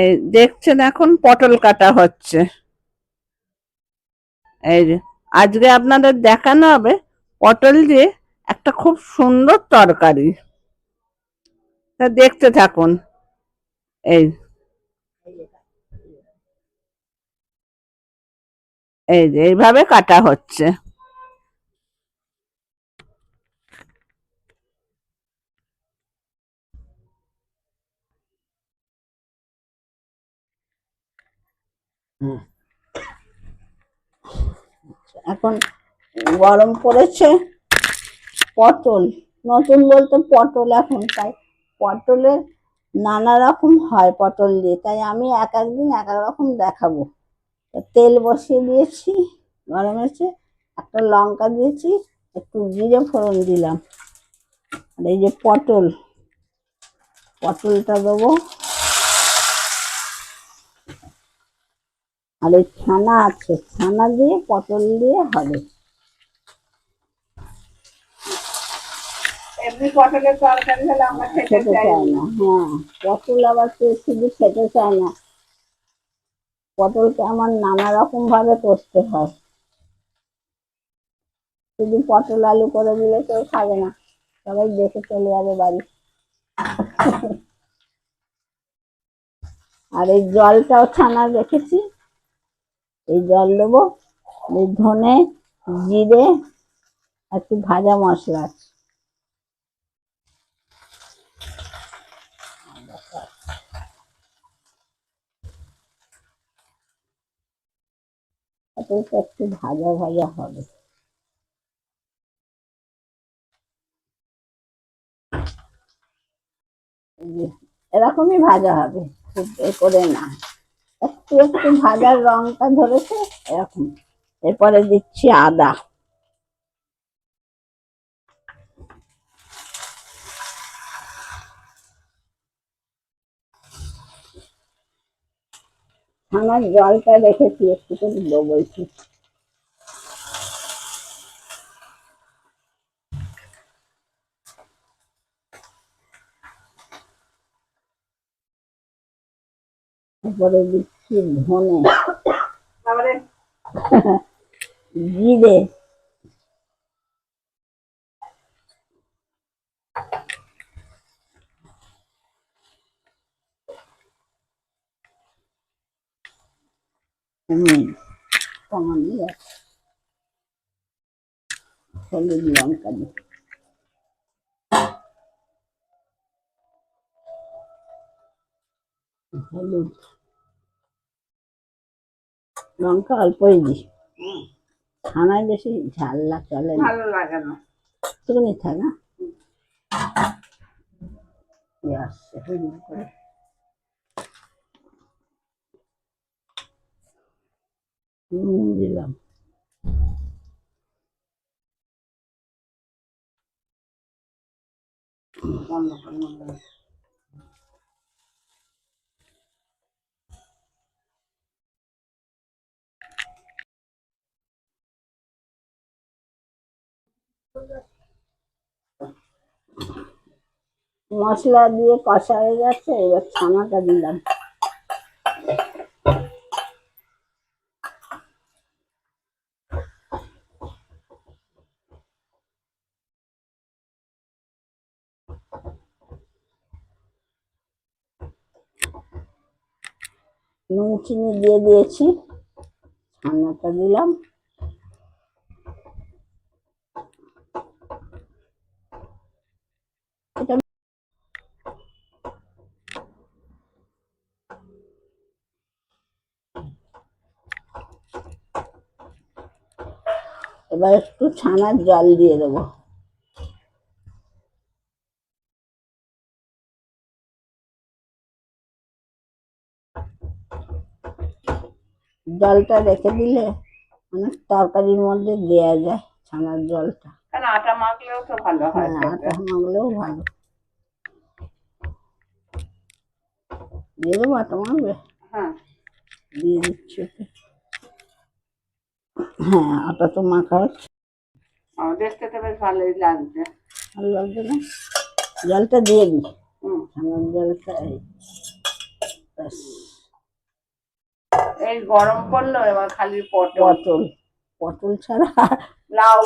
এই দেখছেন এখন পটল কাটা হচ্ছে। এই যে আজকে আপনাদের দেখানো হবে পটল দিয়ে একটা খুব সুন্দর তরকারি। তা দেখতে থাকুন। এই এই যে এইভাবে কাটা হচ্ছে। এখন গরম পড়েছে, পটল নতুন বলতে পটল এখন তাই পটলের নানা রকম হয় পটল দিয়ে, তাই আমি এক একদিন এক এক রকম দেখাবো। তেল বসিয়ে দিয়েছি, গরম হয়েছে, একটা লঙ্কা দিয়েছি, একটু জিরে ফোড়ন দিলাম, আর এই যে পটলটা দেবো, আর এই ছানা আছে, ছানা দিয়ে পটল দিয়ে হবে। এমনি পটলের তরকারি হলে আমরা খেতে চাই না। হ্যাঁ, পটল আবার শুধু খেতে চায় না, পটলকে আমার নানা রকম ভাবে করতে হয়। শুধু পটল আলু করে দিলে কেউ খাবে না, সবাই দেখে চলে যাবে বাড়ি। আর এই জলটাও ছানা রেখেছি, এই জল দেবো, এই ধনে জিরে একটু ভাজা মশলা আছে। পটলটা একটু ভাজা ভাজা হবে। এরকমই ভাজা হবে, এ করে না, একটু একটু ভাজার রংটা ধরেছে এরকম। এরপরে দিচ্ছি আদা, আমার জলটা রেখেছি একটু করে দেবো একটু। তারপরে দিচ্ছি ধনে, জিরে, হলুদ লঙ্কা দিই, হলুদ লঙ্কা অল্পই দিই, ছানায় বেশি ঝাল না, চলে না, ভালো লাগে না, একটুখানি থাকা আসছে হলুদ করে। দিলাম, মশলা দিয়ে কষা হয়ে গেছে, এবার ছানাটা দিলাম, নুন চিনি দিয়ে দিয়েছি, ছানাটা দিলাম, এটা এবার একটু ছানার জল দিয়ে দেবো, জলটা রেখে দিলে অনেক তরকারির মধ্যে দেওয়া যায় ছানার জলটা, আটা মাখলেও তো ভালো হয়। হ্যাঁ, আটা মাখলেও ভালো। দিয়ে দেবো আটা মাখবে, হ্যাঁ দিয়ে দিচ্ছি। হ্যাঁ, আটা তো মাখা হচ্ছে, দেখতে তো বেশ ভালোই লাগছে। ভালো লাগছে না? জলটা দিয়ে দিই, ছানার জলটা ব্যাস এই গরম পড়লো, এবার খালি পটল পটল পটল ছাড়া লাউ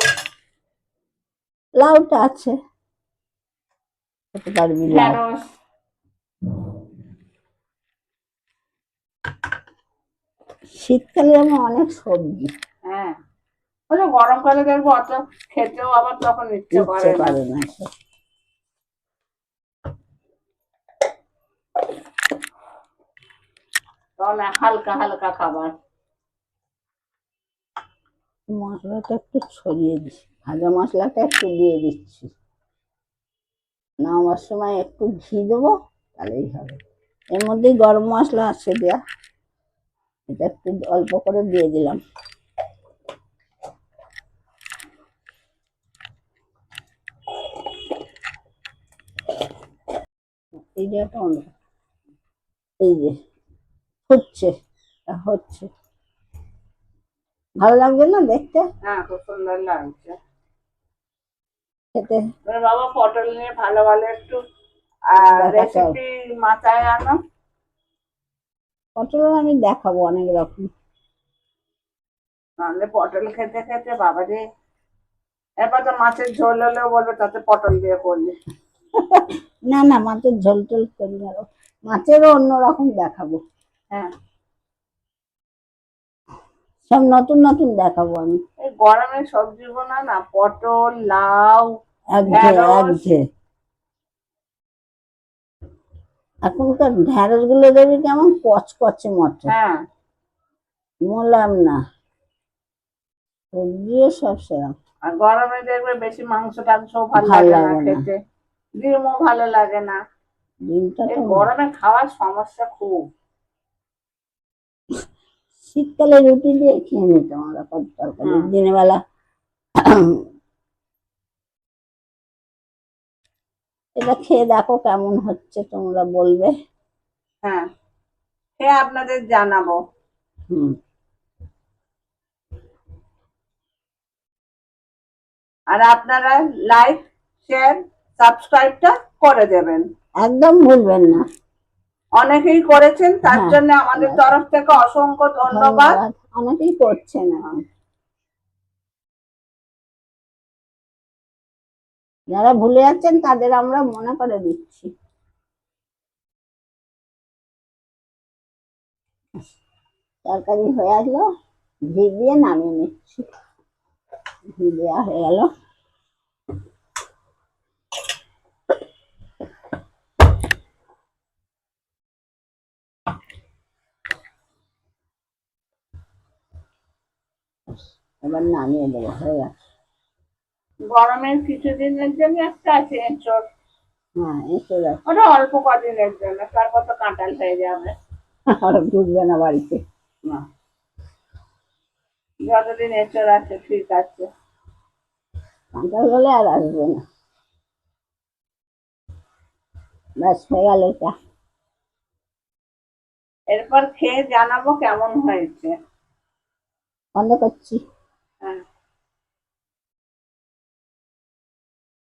লাউটা আছে, খেতে পারবি লাউ। ঢেঁড়স। শীতকালে যেমন অনেক সবজি হ্যাঁ, ওই গরমকালে দেখবো অত খেতেও আবার তখন ইচ্ছে ইচ্ছে করে না। করে না। তখন হালকা হালকা খাবার। মশলাটা একটু ছড়িয়ে দিচ্ছি, ভাজা মশলাটা একটু দিয়ে দিচ্ছি, নামাবার সময় একটু ঘি দেবো, তাহলেই হবে। এর মধ্যেই গরম মশলা আছে দেয়া, এটা একটু অল্প করে দিয়ে দিলাম। এই যে একটা অন্য, এই যে হচ্ছে, হচ্ছে, ভালো লাগবে না দেখতে? হ্যাঁ, খুব সুন্দর লাগছে খেতে। বাবা। পটল নিয়ে ভালো ভালো একটু রেসিপি মাথায় আনো। পটল আমি দেখাবো অনেক রকম। নাহলে পটল খেতে খেতে বাবা রে, এরপর তো মাছের ঝোল হলেও বলবে তাতে পটল দিয়ে করলি। না না, মাছের ঝোল টোল করি না, মাছেরও অন্যরকম দেখাবো। হ্যাঁ, সব নতুন নতুন দেখাবো আমি। এই গরমের সবজিগুলো না, পটল, লাউ, একঘেয়ে ঢেঁড়স। একঘেয়ে। এখনকার ঢেঁড়স গুলো দেবে কেমন কচকচে মতো, হ্যাঁ, মোলাম না, সবজিও সব সেরকম। আর গরমে দেখবে বেশি মাংস টাংসও ভালো ভাল লাগে না লাগে না, খেতে, ডিমও ভালো লাগে না। ডিমটা এই তো গরমে খাওয়ার সমস্যা খুব। শীতকালে রুটি দিয়ে খেয়ে নিতাম আমরা, কত তরকারি হুম, দিনের বেলা। এটা খেয়ে দেখো কেমন হচ্ছে, তোমরা বলবে। হ্যাঁ, সে আপনাদের জানাবো। হুম। আর আপনারা লাইক, শেয়ার, সাবস্ক্রাইবটা করে দেবেন। একদম ভুলবেন না। অনেকেই করেছেন, তার হ্যাঁ, জন্য আমাদের তরফ থেকে অসংখ্য ধন্যবাদ। ধন্যবাদ। অনেকেই করছেন এখন, যারা ভুলে যাচ্ছেন তাদের আমরা মনে করে দিচ্ছি। তরকারি হয়ে আসলো, ঘি দিয়ে নামিয়ে নিচ্ছি। ঘি দেওয়া হয়ে গেল। এবার নামিয়ে দেবো, হয়ে গেছে। গরমের কিছুদিনের জন্য একটা আছে এঁচড়, হ্যাঁ, এসে গেছে। ওটা অল্প কদিনের জন্য, তারপর তো কাঁঠাল হয়ে যাবে। আর ঢুকবে না বাড়িতে। না, যতদিন এঁচড় আছে ঠিক আছে। কাঁঠাল হলে আর আসবে না। ব্যাস হয়ে গেল এটা। এরপর খেয়ে জানাবো কেমন হয়েছে। বন্ধ করছি। হ্যাঁ।